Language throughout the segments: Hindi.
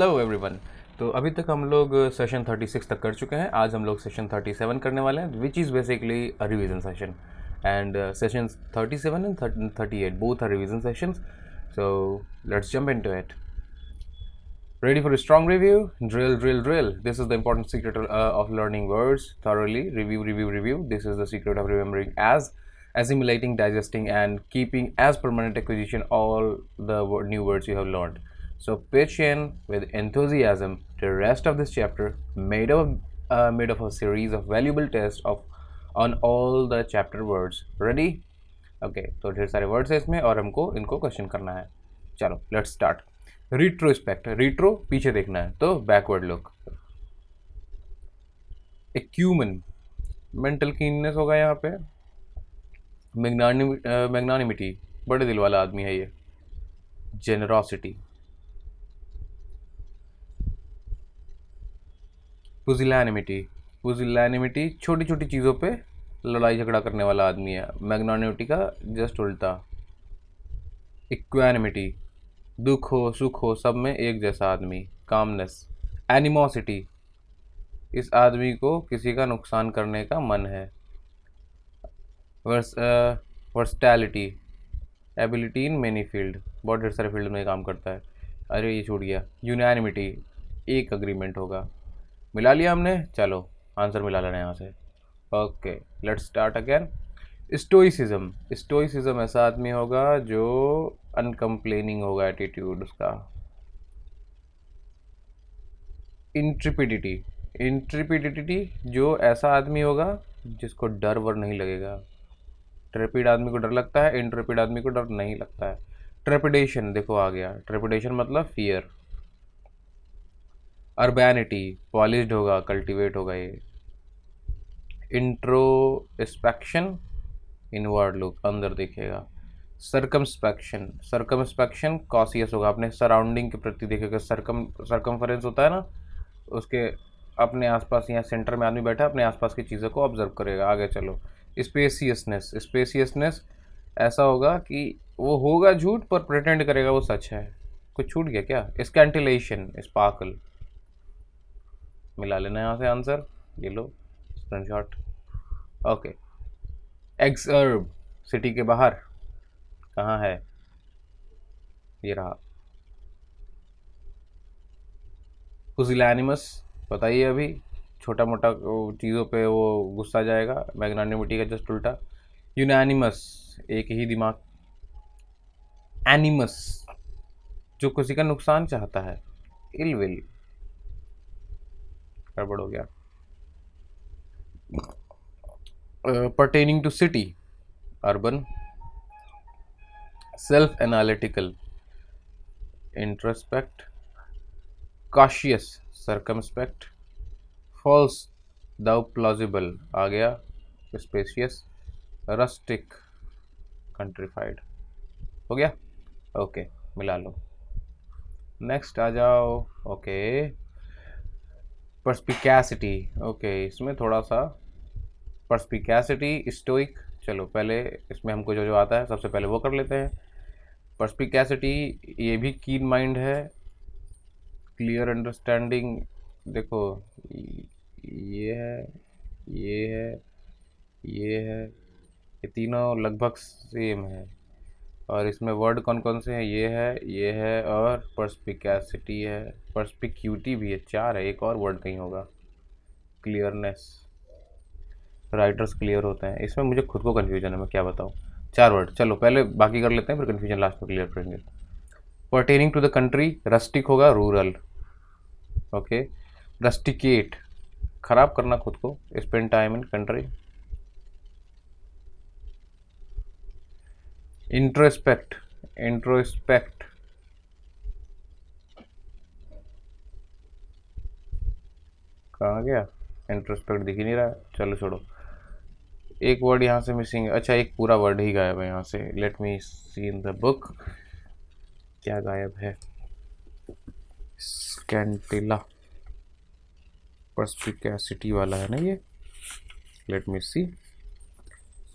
Hello everyone. तो अभी तक हम लोग सेशन 36 तक कर चुके हैं। आज हम लोग सेशन 37 करने वाले हैं, which is basically a revision session. And sessions 37 and 38 both are revision sessions. So let's jump into it. Ready for a strong review? Drill, drill, drill. This is the important secret of learning words thoroughly. Review, review, review. This is the secret of remembering as assimilating, digesting, and keeping as permanent acquisition all the new words you have learned. So pitch in with enthusiasm the rest of this chapter, made of a series of valuable tests on all the chapter words. Ready? Okay. तो ढेर सारे words है इसमें और हमको इनको क्वेश्चन करना है। चलो, let's start. रिट्रोस्पेक्ट, रिट्रो पीछे देखना है तो backward look. Acumen, mental keenness होगा यहाँ पे। मैग्नानिमिटी, बड़े दिल वाला आदमी है ये। जेनरोसिटी। पुजिलैनिमिटी, पुजिलैनिमिटी छोटी छोटी चीज़ों पे लड़ाई झगड़ा करने वाला आदमी है। मैग्नानिमिटी का जस्ट उल्टा। इक्वानिमिटी, दुख हो सुख हो सब में एक जैसा आदमी। कामनेस। एनिमोसिटी, इस आदमी को किसी का नुकसान करने का मन है। Versatility, ability in many field, बहुत ढेर सारे फील्ड में काम करता है। अरे ये छूट गया। यूनैनिमिटी, एक अग्रीमेंट होगा। मिला लिया हमने, चलो आंसर मिला लेना यहाँ से। Okay, let's start again. Stoicism, stoicism ऐसा आदमी होगा जो अनकम्प्लेनिंग होगा एटीट्यूड उसका। इंट्रिपिडिटी, इंट्रिपिडिटी जो ऐसा आदमी होगा जिसको डर वर नहीं लगेगा। ट्रेपिड आदमी को डर लगता है, इंट्रेपिड आदमी को डर नहीं लगता है। ट्रेपिडेशन, देखो आ गया। ट्रेपिडेशन मतलब फियर। अर्बैनिटी, पॉलिश्ड होगा, कल्टीवेट होगा ये। इंट्रोस्पेक्शन, इनवर्ड लुक, अंदर देखेगा। सर्कमस्पेक्शन, सर्कमस्पेक्शन कॉशियस होगा, अपने सराउंडिंग के प्रति देखेगा। सर्कमफरेंस होता है ना, उसके अपने आसपास, यहाँ सेंटर में आदमी बैठा है, अपने आसपास की चीज़ों को ऑब्जर्व करेगा। आगे चलो। स्पेसियसनेस, स्पेसियसनेस ऐसा होगा कि वो होगा झूठ पर प्रिटेंड करेगा वो सच है। कुछ छूट गया क्या? स्कैंटिलेशन, स्पार्कल। मिला लेना यहाँ से आंसर, ये लो स्क्रीनशॉट। ओके। एक्सर्ब, सिटी के बाहर कहाँ है? ये रहा। पुसिलैनिमस, बताइए अभी, छोटा मोटा चीज़ों पे वो गुस्सा जाएगा। मैग्नानिमिटी का जस्ट उल्टा। यूनैनिमस, एक ही दिमाग। एनिमस, जो किसी का नुकसान चाहता है। इल विल, गड़बड़ हो गया। Pertaining to city, urban. Self analytical, introspect. cautious, circumspect। false, thou plausible, आ गया। spacious। rustic, countrified। हो गया। ओके, मिला लो। नेक्स्ट आ जाओ। Okay, perspicacity। ओके, इसमें थोड़ा सा perspicacity, stoic। चलो पहले इसमें हमको जो जो आता है सबसे पहले वो कर लेते हैं। perspicacity, ये भी कीन माइंड है। क्लियर अंडरस्टैंडिंग, देखो ये है, ये है, ये है, ये तीनों लगभग सेम है। और इसमें वर्ड कौन कौन से हैं? ये है और पर्सपिकैसिटी है। पर्सपिक्यूटी भी है, चार है, एक और वर्ड कहीं होगा। क्लियरनेस, राइटर्स क्लियर होते हैं। इसमें मुझे खुद को कन्फ्यूजन है, मैं क्या बताऊँ। चार वर्ड, चलो पहले बाकी कर लेते हैं, फिर कन्फ्यूजन लास्ट में क्लियर करेंगे। Pertaining to the country, rustic होगा, रूरल। ओके। रस्टिकेट, खराब करना खुद को। Spend time in country. Introspect, introspect कहाँ गया? इंट्रोस्पेक्ट दिख ही नहीं रहा है, चलो छोड़ो। एक वर्ड यहाँ से मिसिंग है। अच्छा, एक पूरा वर्ड ही गायब है यहाँ से। Let me see in the book, क्या गायब है? स्कैंटिला, पर्सपिकैसिटी वाला है ना ये। लेट मी सी,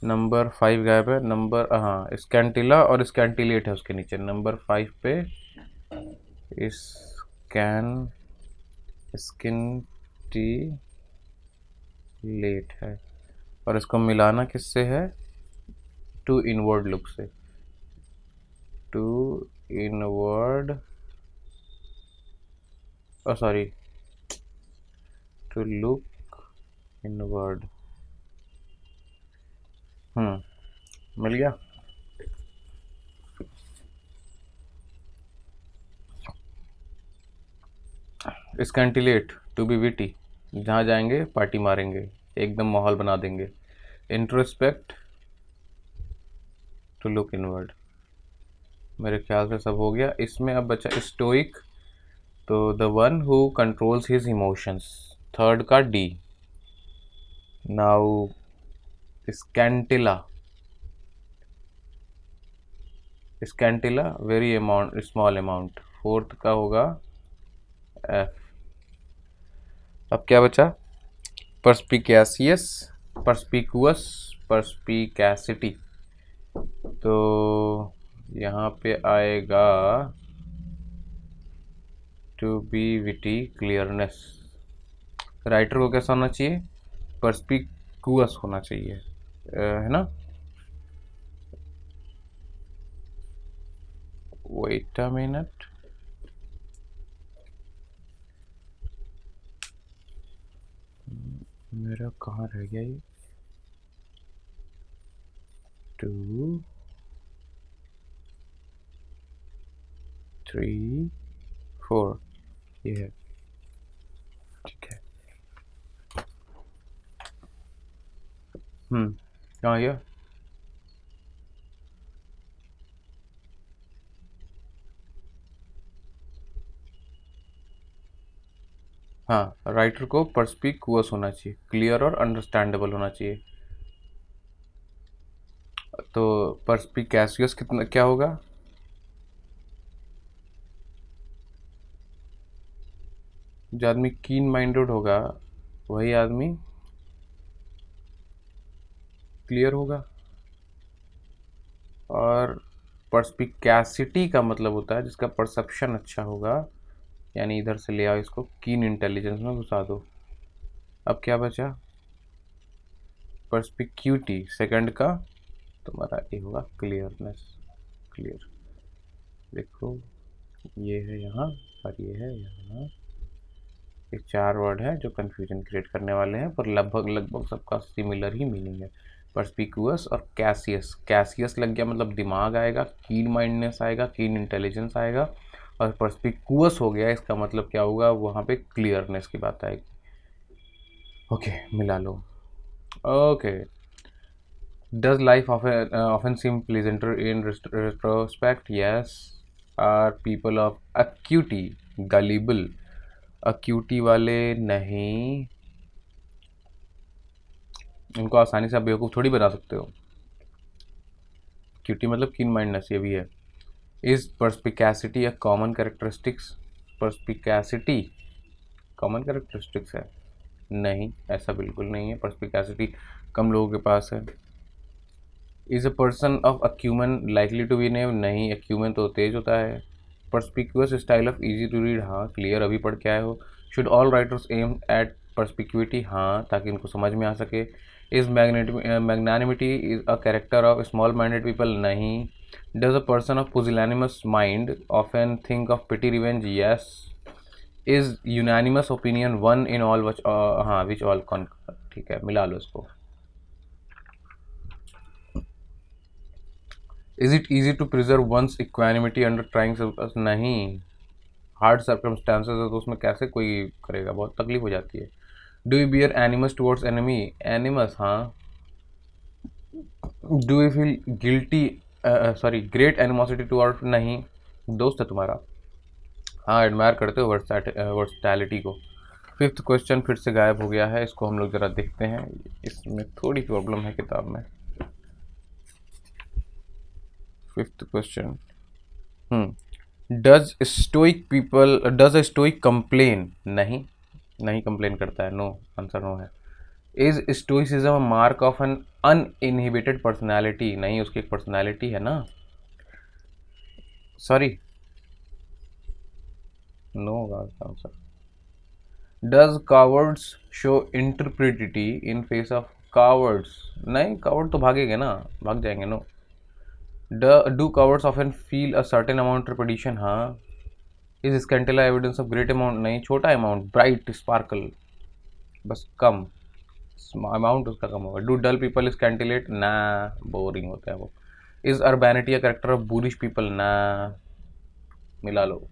नंबर 5 गायब है। नंबर, हाँ, स्कैंटिला और स्कैंटिलेट है उसके नीचे। नंबर 5 पे स्किंटिलेट है, और इसको मिलाना किससे है? टू इनवर्ड लुक से, to inward, sorry, to look inward. मिल गया। स्कैंटिलेट, टू बी विटी, जहाँ जाएंगे पार्टी मारेंगे, एकदम माहौल बना देंगे। Introspect, to look inward. मेरे ख्याल से सब हो गया। इसमें अब बचा स्टोइक, तो the one who controls his emotions, third का D. Now scintilla, scintilla very amount, small amount, fourth का होगा एफ। अब क्या बचा? परस्पिकैसियस, परस्पिकुअस, परस्पिकैसिटी, तो यहाँ पे आएगा to be witty, clearness. Writer को कैसा होना चाहिए? परस्पिकुअस होना चाहिए, है ना? वेट अ मिनट, मेरा कहाँ रह गया ये? 2 3 4, ये है, ठीक है। कहाँ गया? हाँ, राइटर को परस्पिकुअस होना चाहिए, क्लियर और अंडरस्टैंडेबल होना चाहिए। तो परस्पिकैसियस कितना क्या होगा? जो आदमी कीन माइंडेड होगा वही आदमी क्लियर होगा। और परस्पिकैसिटी का मतलब होता है जिसका परसेप्शन अच्छा होगा, यानी इधर से ले आओ इसको, कीन इंटेलिजेंस में घुसा दो। अब क्या बचा? परस्पिक्यूटी, सेकंड का तुम्हारा ये होगा क्लियरनेस, क्लियर। देखो ये है यहाँ और ये है यहाँ, ये 4 वर्ड है जो कंफ्यूजन क्रिएट करने वाले हैं, पर लगभग लगभग सबका सिमिलर ही मीनिंग है। परस्पिकुअस और कैसियस, कैसियस लग गया मतलब दिमाग आएगा, कीन माइंडनेस आएगा, कीन इंटेलिजेंस आएगा। और परस्पिकुअस हो गया, इसका मतलब क्या होगा? वहाँ पे क्लियरनेस की बात आएगी। ओके, मिला लो। Okay, does life often seem pleasanter in retrospect? Yes. Are people of acuity gullible? acuity वाले नहीं, इनको आसानी से आप बेवकूफ़ थोड़ी बना सकते हो। acuity मतलब कीन माइंडनेस, ये भी है। Is perspicacity a common characteristics? Perspicacity common characteristics है? नहीं, ऐसा बिल्कुल नहीं है, परस्पिकैसिटी कम लोगों के पास है। Is a person of acumen likely to be name? नहीं, अक्यूमन तो तेज होता है। Perspicuous style of easy to read? हाँ, क्लियर अभी पढ़ के आए हो। Should all writers aim at perspicuity? हाँ, ताकि इनको समझ में आ सके। Is magnanimity is a character of small minded people? नहीं। Does a person of pusillanimous mind often think of petty revenge? Yes. Is unanimous opinion one in all which? हाँ, विच ऑल कॉन, ठीक है, मिला लो इसको। Is it easy to preserve one's equanimity under trying? नहीं, हार्ड सर्कमस्टांसेस है तो उसमें कैसे कोई करेगा, बहुत तकलीफ हो जाती है। Do you bear animus towards enemy? Animus, हाँ। Do you feel guilty, sorry, great animosity towards? नहीं, दोस्त है तुम्हारा। हाँ, एडमायर करते हो वर्सटैलिटी को। फिफ्थ क्वेश्चन फिर से गायब हो गया है, इसको हम लोग ज़रा देखते हैं, इसमें थोड़ी प्रॉब्लम है किताब में। Fifth question, does a stoic complain? नहीं, नहीं कंप्लेन करता है, नो, आंसर नो है। Is stoicism mark of an uninhibited personality? नहीं, उसकी एक पर्सनैलिटी है ना, सॉरी, नो होगा इसका answer. Does cowards show intrepidity in face of cowards? नहीं, कावर्ड तो भागेंगे ना, भाग जाएंगे। No. Do cowards often feel a certain amount repetition? हाँ। Is scintilla evidence of great amount? नहीं, छोटा अमाउंट, ब्राइट स्पार्कल, बस कम अमाउंट उसका कम होगा। Do dull people scintillate? ना, बोरिंग होता है वो। Is urbanity a character of bullish people? ना, मिला लो।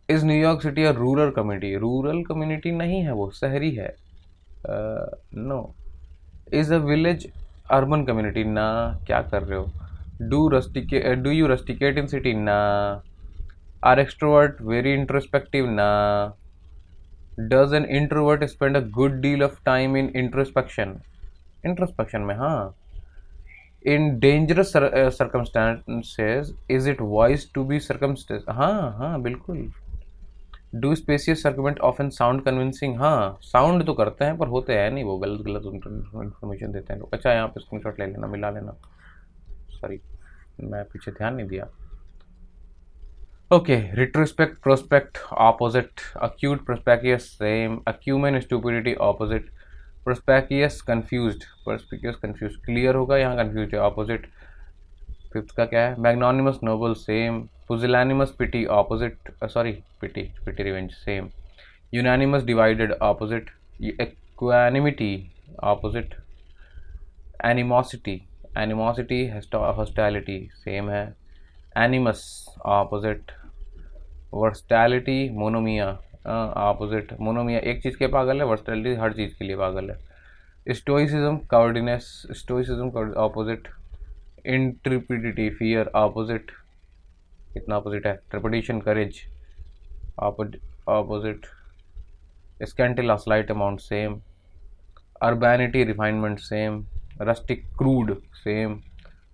Is New York city a rural community? Rural community नहीं है, वो शहरी है। No. Is a village urban community? ना, क्या कर रहे हो। Do you rusticate in city? ना। Are extrovert very introspective? ना। Does an introvert spend a good deal of time in introspection? Introspection में, हाँ। In dangerous circumstances is it wise to be circumstance? हाँ हाँ बिल्कुल। Do specious circumspect often sound convincing? हाँ, साउंड तो करते हैं पर होते हैं नहीं, वो गलत गलत इन्फॉर्मेशन देते हैं लोग। अच्छा, यहाँ पे स्क्रीनशॉट ले लेना, मिला लेना, सॉरी मैं पीछे ध्यान नहीं दिया। Okay, retrospect prospect opposite, acute perspicacious same, acumen stupidity opposite, perspicacious confused, perspicuous confuse, clear होगा, यहाँ कंफ्यूज है, ऑपोजिट। फिफ्थ का क्या है, magnanimous noble same, pusillanimous petty opposite, sorry petty petty revenge same, unanimous divided opposite, equanimity opposite, animosity animosity hostility same है, animus opposite, versatility monomania opposite, monomania एक चीज़ के पागल है, वर्सटैलिटी हर चीज़ के लिए पागल है। Stoicism cowardliness, stoicism opposite, intrepidity fear opposite, कितना ऑपोजिट है, trepidation courage opposite, scintilla slight amount same, urbanity refinement same, rustic crude same,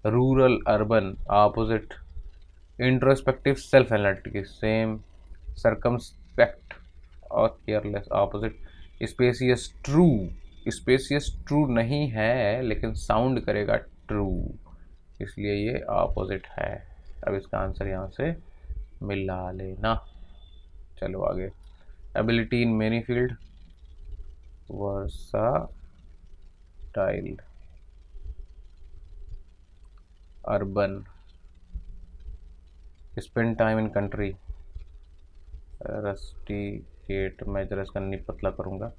rural urban opposite, introspective self analytic same, circumspect और careless opposite, specious true, specious true नहीं है लेकिन साउंड करेगा ट्रू, इसलिए ये ऑपोजिट है। अब इसका आंसर यहाँ से मिला लेना। चलो आगे, ability in many field, versatile, urban, spend time in country, rusticate, मैं जरा इसका नहीं पतला करूँगा,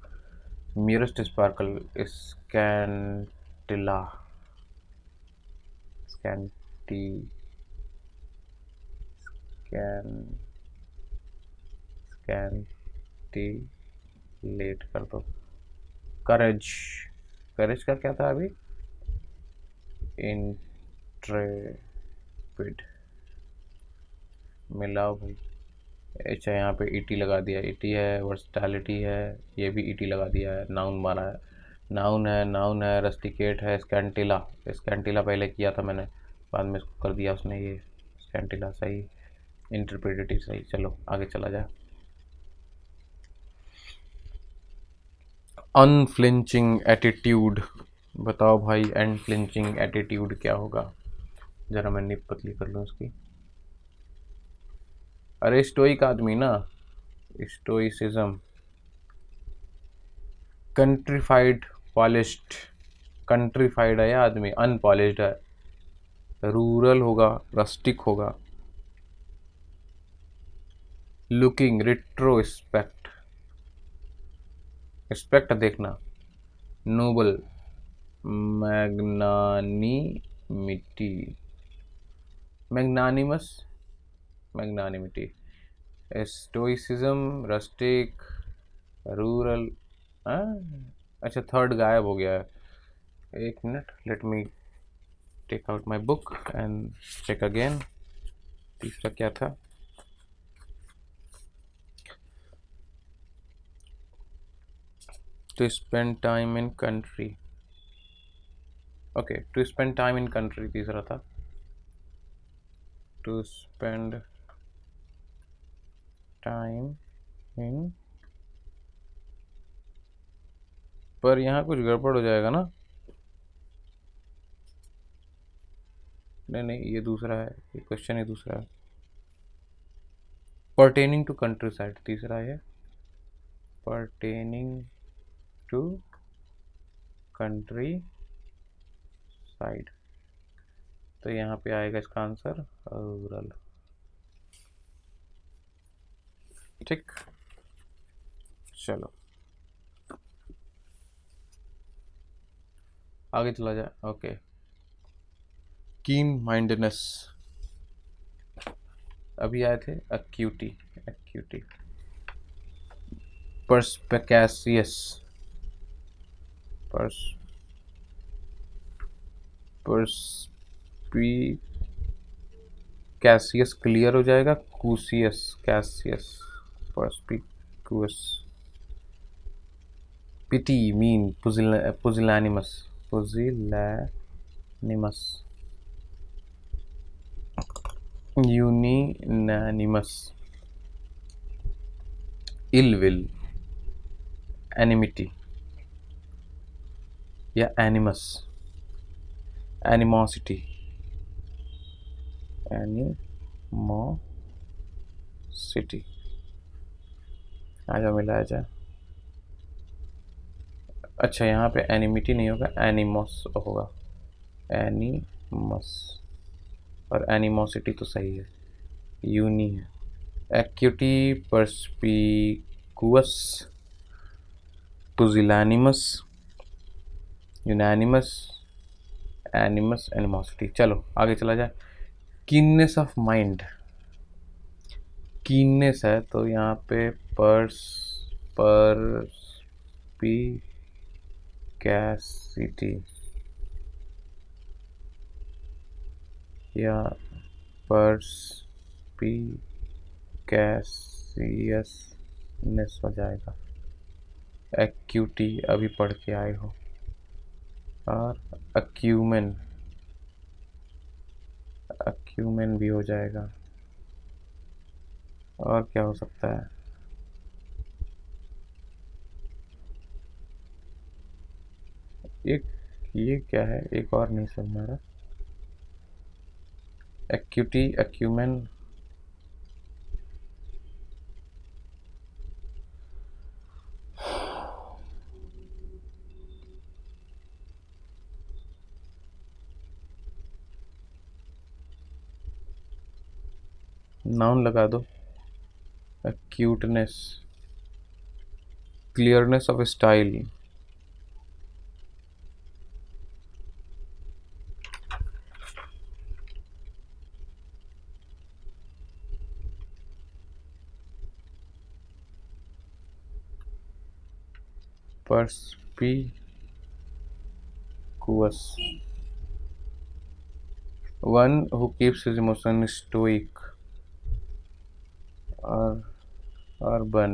मियरेस्ट स्पार्कल, स्कैंटिला, स्कैंटी स्कैंटिलेट कर दो, करेज, करेज का क्या था अभी, इंट्रेपिड, मिलाओ भाई। अच्छा, यहाँ पे ईटी लगा दिया, ईटी है, वर्सटैलिटी है, ये भी ईटी लगा दिया है, नाउन मारा है, नाउन है, रस्टिकेट है, स्कैंटिला, स्कैंटिला पहले किया था मैंने, बाद में इसको कर दिया उसने, ये स्कैंटिला सही, इंटरप्रेटिव सही। चलो आगे चला जाए। अनफ्लिंचिंग एटीट्यूड, बताओ भाई अनफ्लिंचिंग एटीट्यूड क्या होगा, जरा मैं निप पतली कर लूँ इसकी। अरे स्टोइक आदमी ना, स्टोइसिज्म, कंट्रीफाइड पॉलिश्ड, कंट्रीफाइड है या आदमी, अनपॉलिश्ड है, रूरल होगा, रस्टिक होगा, लुकिंग, रिट्रोस्पेक्ट, रिस्पेक्ट देखना, noble, magnanimity, magnanimous, magnanimity, stoicism, rustic, rural, अच्छा थर्ड गायब हो गया है, एक minute, let me take out my book and check again. तीसरा क्या था, to spend time in country, okay, to spend time in country तीसरा था, टू स्पेंड टाइम इन, पर यहाँ कुछ गड़बड़ हो जाएगा ना, नहीं नहीं ये दूसरा है, ये क्वेश्चन ही दूसरा है, पर्टेनिंग टू कंट्री साइड, तीसरा है पर्टेनिंग टू कंट्री साइड, तो यहाँ पे आएगा इसका आंसर रूरल। ठीक, चलो आगे चला जाए। ओके, कीन माइंडनेस, अभी आए थे acuity, acuity, perspicacious, perspicacious clear हो जाएगा, कूसियस, कैसियस, perspicuous, petty mean, pusillanimous, pusillanimous, unanimous, ill will, enmity या एनिमस, एनिमोसिटी, एनिमोसिटी, आ जाओ मिलाया जाए। अच्छा, यहाँ पे एनिमिटी नहीं होगा, एनिमोस होगा, एनिमस, और एनिमोसिटी तो सही है, यूनी है। Acuity, perspicuous, pusillanimous, unanimous, animus, animosity. चलो आगे चला जाए। कीननेस ऑफ माइंड, कीननेस है तो यहाँ पे पर्सपिकैसिटी या पर्सपिकैसियसनेस हो जाएगा। एक्यूटी अभी पढ़ के आए हो, और अक्यूमेन, अक्यूमेन भी हो जाएगा। और क्या हो सकता है? ये क्या है, एक और नहीं समझ आ रहा। एक्यूटी, अक्यूमेन, नाउन लगा दो। Acuteness, clearness of style, perspicuous, one who keeps his emotion stoic, or urban,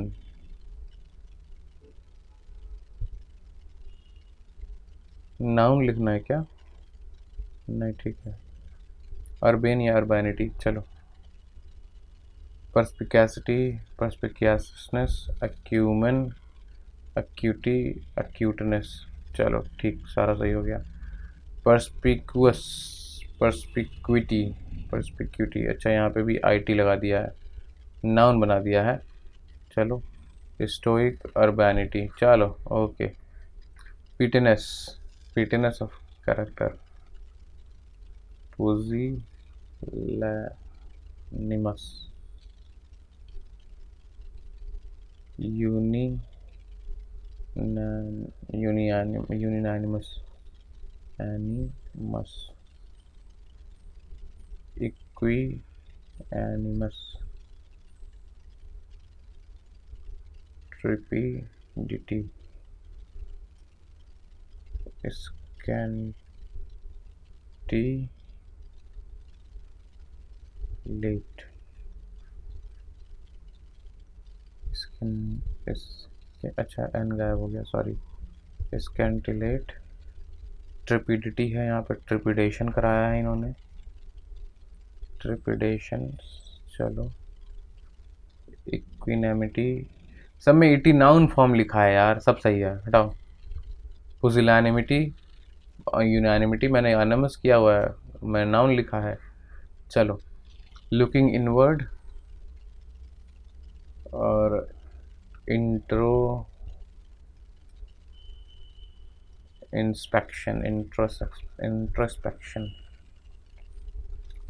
noun लिखना है क्या? नहीं, ठीक है, अर्बेन या अर्बैनिटी। चलो, पर्सपिकैसिटी, पर्सपिकियसनेस, अक्यूमेन, अक्यूटी, अक्यूटनेस। चलो ठीक, सारा सही हो गया। पर्सपिकुअस, पर्सपिक्विटी, पर्सपिक्यूटी, अच्छा यहाँ पे भी आईटी लगा दिया है, नाउन बना दिया है। चलो, स्टोइक, अर्बैनिटी। चलो ओके, पिटनेस, पिटनेस ऑफ कैरेक्टर, पुजिलैनिमस, यूनिनैनिमस, एनिमस, इक्विएनिमस, ट्रिपिडिटी, स्कैंटिलेट, अच्छा एन गायब हो गया, सॉरी, स्कैंटिलेट, ट्रिपिडिटी है यहाँ पर, ट्रिपिडेशन कराया है इन्होंने, ट्रिपिडेशन। चलो, इक्विनेमिटी, सब में 80 नाउन फॉर्म लिखा है यार, सब सही है, हटाओ। पुजिलैनिमिटी और यूनानिमिटी मैंने एनिमस किया हुआ है, मैं नाउन लिखा है। चलो, लुकिंग इनवर्ड, और introspection,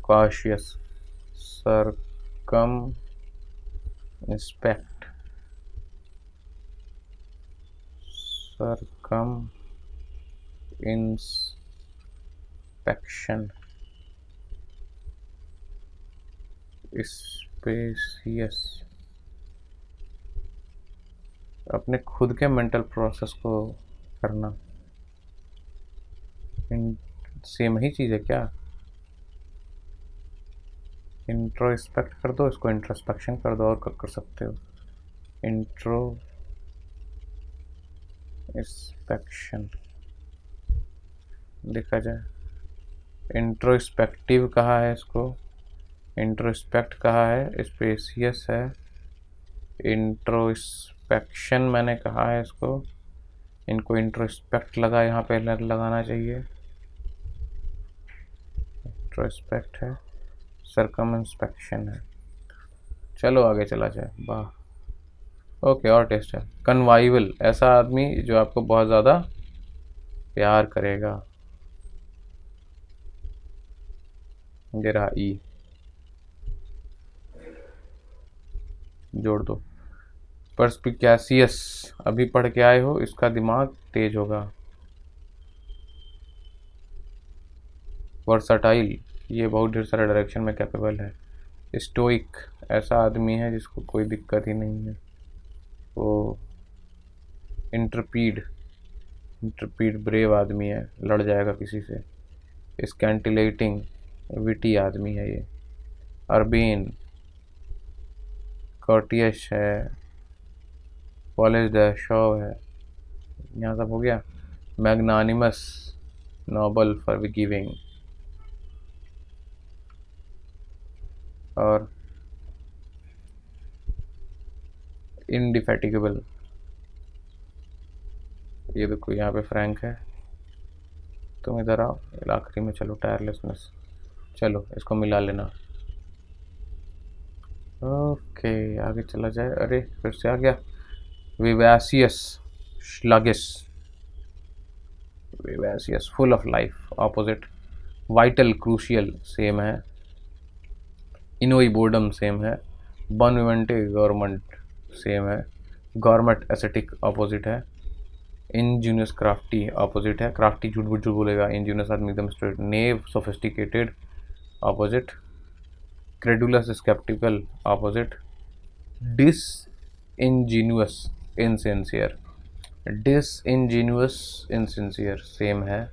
cautious, circumspect, circumspection, spacious, अपने खुद के मेंटल प्रोसेस को करना। सेम ही चीज़ है क्या? इंट्रोस्पेक्ट कर दो, इसको इंट्रोस्पेक्शन कर दो, और कर सकते हो इंट्रोस्पेक्शन। देखा जाए, इंट्रोस्पेक्टिव कहा है इसको, इंट्रोस्पेक्ट कहा है, स्पेसियस है, इंट्रोस्पेक्शन मैंने कहा है इसको, इनको इंट्रोस्पेक्ट लगा, यहाँ पे लगाना चाहिए, इंट्रोस्पेक्ट है, सर्कमस्पेक्शन है। चलो आगे चला जाए। वाह, ओके, और टेस्ट है। कन्वाइवल, ऐसा आदमी जो आपको बहुत ज़्यादा प्यार करेगा, दे रहा ई, जोड़ दो। परस्पिकैसियस, अभी पढ़ के आए हो, इसका दिमाग तेज होगा। वर्सटाइल, ये बहुत ढेर सारे डायरेक्शन में कैपेबल है। स्टोइक, ऐसा आदमी है जिसको कोई दिक्कत ही नहीं है। वो इंट्रपीड ब्रेव आदमी है, लड़ जाएगा किसी से। स्कैंटिलेटिंग, विटी आदमी है ये। अर्बेन, कर्टियस है, पॉलिश्ड है, शॉव है, यहाँ सब हो गया। मैग्नानिमस, नोबल, फॉरगिविंग, और इंडिफेटिगेबल, ये देखो यहाँ पे फ्रैंक है, तुम इधर आओ, आखिरी में चलो टायरलेसनेस, चलो इसको मिला लेना। ओके, आगे चला जाए। अरे फिर से आ गया। Vivacious, sluggish, vivacious, full of life, opposite. Vital, crucial, same है। इनोई, बोर्डम, सेम है। बनविवेंटे, गवर्नमेंट, सेम है। गवर्नमेंट, एसेटिक, ऑपोजिट है। इंजीनियस, क्राफ्टी, ऑपोजिट है। क्राफ्टी झूठ झूठ बोलेगा, इंजीनियस आदमी एकदम straight. Naive, sophisticated, opposite. Credulous, sceptical, opposite. Disingenuous, insincere, insincere, same है।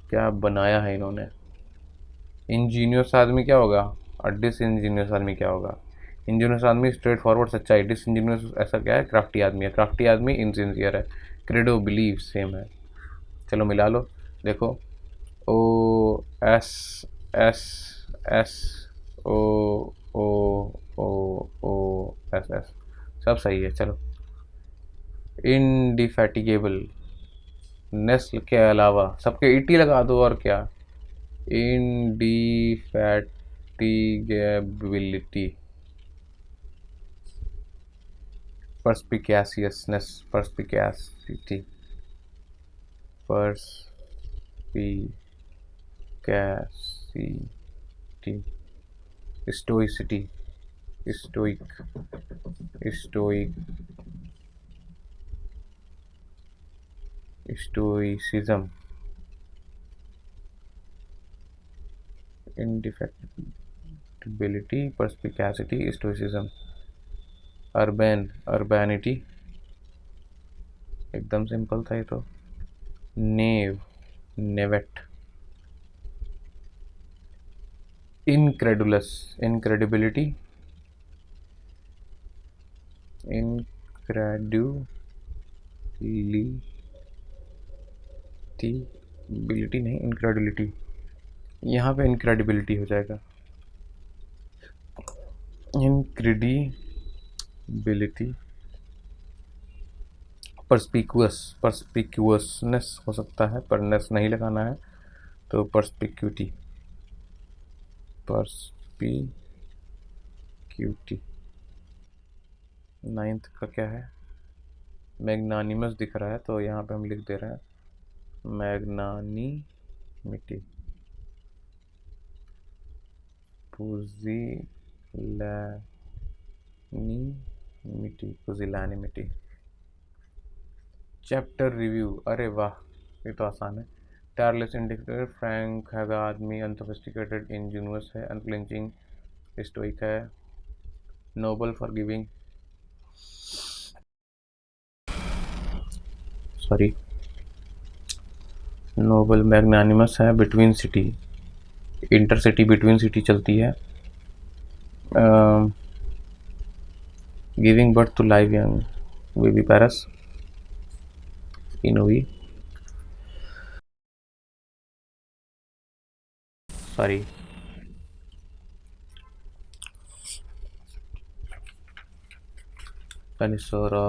क्या बनाया है इन्होंने। इंजीनियस आदमी क्या होगा और डिसइंजीनियस आदमी क्या होगा? इंजीनियस आदमी स्ट्रेट फॉरवर्ड सच्चाई, डिसइंजीनियस ऐसा क्या है, क्राफ्टी आदमी है, क्राफ्टी आदमी इनसिंसियर है। क्रेडो, बिलीव, सेम है। चलो मिला लो, देखो। ओ एस एस एस, ओ ओ ओ ओ एस एस, सब सही है। चलो, इनडिफैटिगेबल, नेस्ल के अलावा सबके ईटी लगा दो, और क्या। इंडिफैटिगेबिलिटी, perspicacious, perspicacity, perspicacity, stoicity, stoic, stoicism, indefatigability, perspicacity, stoicism। अर्बैनिटी, एकदम सिंपल था ये तो। नेव, नेवेट। इनक्रेडुलस, इनक्रेडिबिलिटी, इनक्रेडिबिलिटी नहीं, इनक्रेडिबिलिटी, यहाँ पे इनक्रेडिबिलिटी हो जाएगा। इनक्रेडिबिलिटी, परस्पिक्यूअसनेस हो सकता है, पर नेस नहीं लगाना है, तो परस्पिक्यूटी, क्यूटी। नाइन्थ का क्या है? मैग्नानिमस दिख रहा है तो यहाँ पे हम लिख दे रहे हैं मैग्नानिमिटी। पुजिलैनिमिटी। चैप्टर रिव्यू, अरे वाह ये तो आसान है। टायरलेस इंडिकेटर, फ्रैंक है आदमी, अनसोफिस्टिकेटेड इंजीनियस है, अनफ्लिंचिंग स्टोइक है, noble for giving, sorry noble, magnanimous है, between city, intercity between city चलती है, giving birth to live young baby parous, ennui, sorry पेनिसोरा,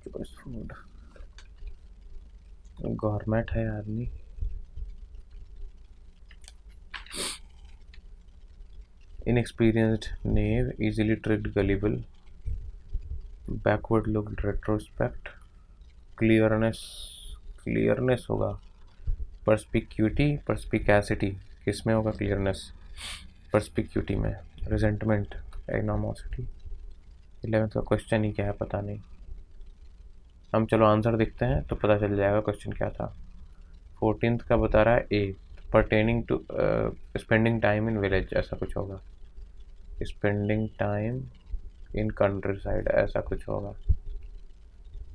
चॉइस फूड, गवर्नमेंट है आदमी, inexperienced knave, easily tricked gullible, backward looked retrospect, clearness होगा, परस्पिक्यूटी किस में होगा क्लियरनेस? परस्पिक्यूटी में, रिजेंटमेंट, एग्नोमोसिटी। 11th का क्वेश्चन ही क्या है पता नहीं, हम चलो आंसर देखते हैं तो पता चल जाएगा क्वेश्चन क्या था। 14th का बता रहा है a, pertaining to spending time in village, ऐसा कुछ होगा, spending time in countryside, ऐसा कुछ होगा।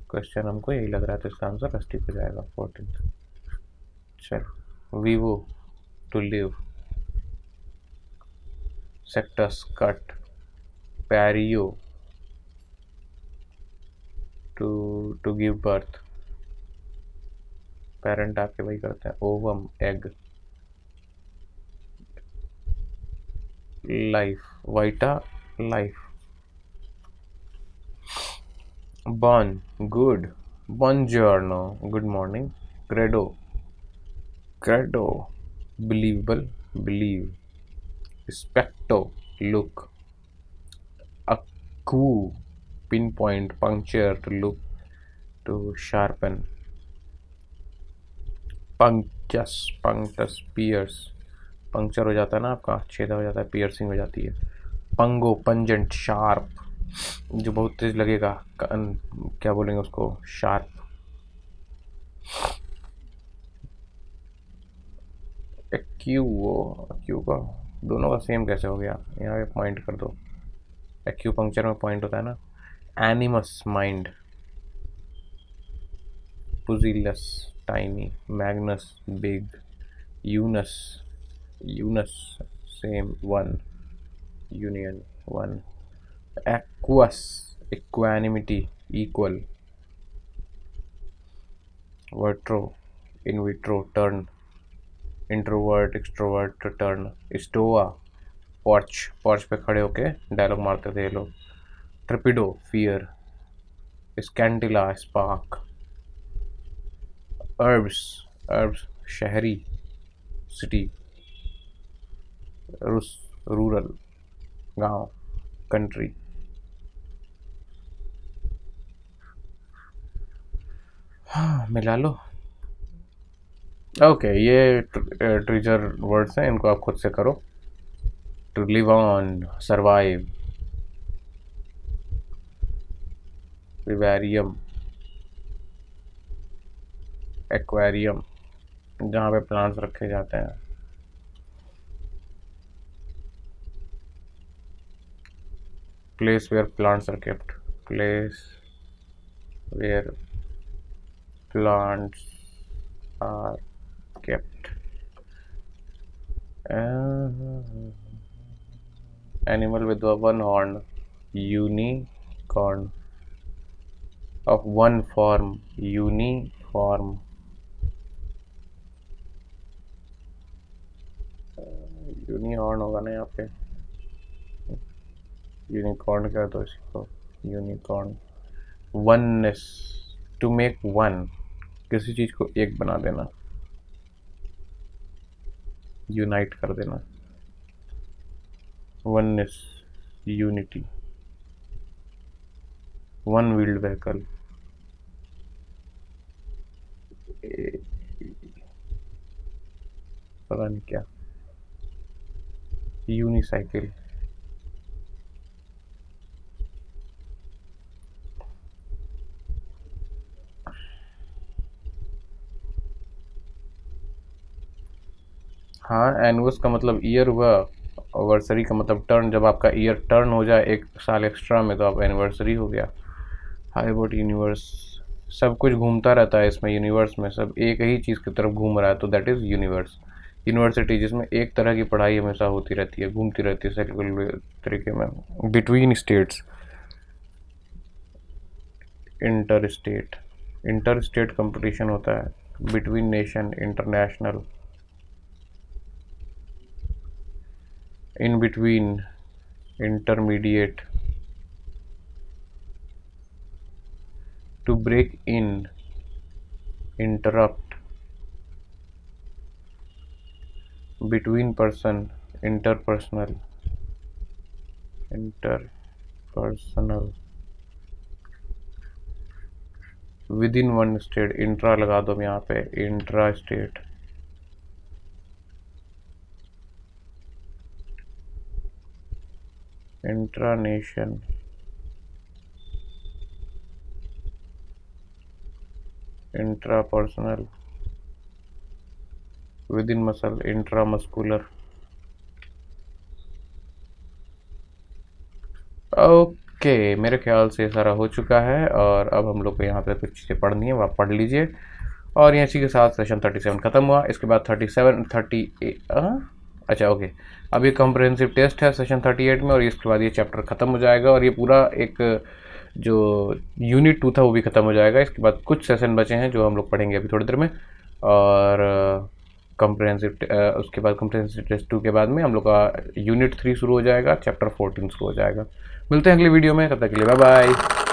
क्वेश्चन हमको यही लग रहा है तो इसका आंसर रस्टिक हो जाएगा 14th। चलो, vivo to live, sectus cut, pario to give birth, parent आपके वही करते हैं, ovum egg, life vita life, born good, buongiorno good morning, credo believable believe, specto look, अक्ू pin point, puncture to look to sharpen, punctus pierce, puncture हो जाता है ना आपका, छेदा हो जाता है, पियर्सिंग हो जाती है। पंगो पंजेंट शार्प, जो बहुत तेज लगेगा, क्या बोलेंगे उसको, शार्प। एक्यू का दोनों का सेम कैसे हो गया, यहाँ पे पॉइंट कर दो, एक्यू पंक्चर में पॉइंट होता है ना। Animus mind, pusillus tiny, magnus big, unus same one, union one, aequus equanimity equal, verto in vitro turn, introvert extrovert turn, stoa porch पे खड़े होके डायलॉग मारते थे ये लोग, ट्रिपिडो फियर, स्कैंटिला स्पार्क, अर्ब्स शहरी सिटी, रूरल गांव कंट्री। हाँ मिला लो। ओके ये ट्रिजर वर्ड्स हैं, इनको आप खुद से करो। To live on, survive, vivarium, aquarium जहाँ पे प्लांट्स रखे जाते हैं, place where plants are kept, place where plants are kept, animal with one horn, unicorn, of one form, uniform, unihorn होगा ना यहाँ पे, यूनिकॉर्न कर दो इसको, unicorn, oneness, to make one, किसी चीज को एक बना देना, यूनाइट कर देना, oneness, unity, one wheeled vehicle, पता नहीं क्या, यूनिसाइकिल, हाँ एनुअस का मतलब ईयर हुआ, वर्सरी का मतलब टर्न, जब आपका ईयर टर्न हो जाए एक साल एक्स्ट्रा में तो आप एनिवर्सरी हो गया। हाई अबाउट यूनिवर्स, सब कुछ घूमता रहता है इसमें, यूनिवर्स में सब एक ही चीज़ की तरफ घूम रहा है, तो दैट इज़ यूनिवर्स। यूनिवर्सिटी जिसमें एक तरह की पढ़ाई हमेशा होती रहती है, घूमती रहती है सर्कुलर तरीके में। Between states, inter state, inter state competition होता है। Between nation, international. In between, intermediate. To break in, interrupt. Between person, interpersonal, interpersonal. Within one state, intra लगा दो यहाँ पे, intra state. Intra nation, intra personal. Within muscle, intra muscular. Okay, मेरे ख्याल से सारा हो चुका है और अब हम लोग को यहाँ पे कुछ चीज़ें पढ़नी है, वो आप पढ़ लीजिए। और इसी के साथ सेशन 37 ख़त्म हुआ। इसके बाद 38, अच्छा ओके, अब ये कॉम्प्रहेंसिव टेस्ट है सेशन 38 में, और इसके बाद ये चैप्टर ख़त्म हो जाएगा और ये पूरा एक जो यूनिट 2 था वो भी ख़त्म हो जाएगा। इसके बाद कुछ सेशन बचे हैं जो हम लोग पढ़ेंगे अभी थोड़ी देर में, और कॉम्प्रहेंसिव उसके बाद कॉम्प्रहेंसिव टेस्ट 2 के बाद में हम लोग का यूनिट 3 शुरू हो जाएगा, चैप्टर 14 शुरू हो जाएगा। मिलते हैं अगली वीडियो में, तब तक के लिए बाय बाय।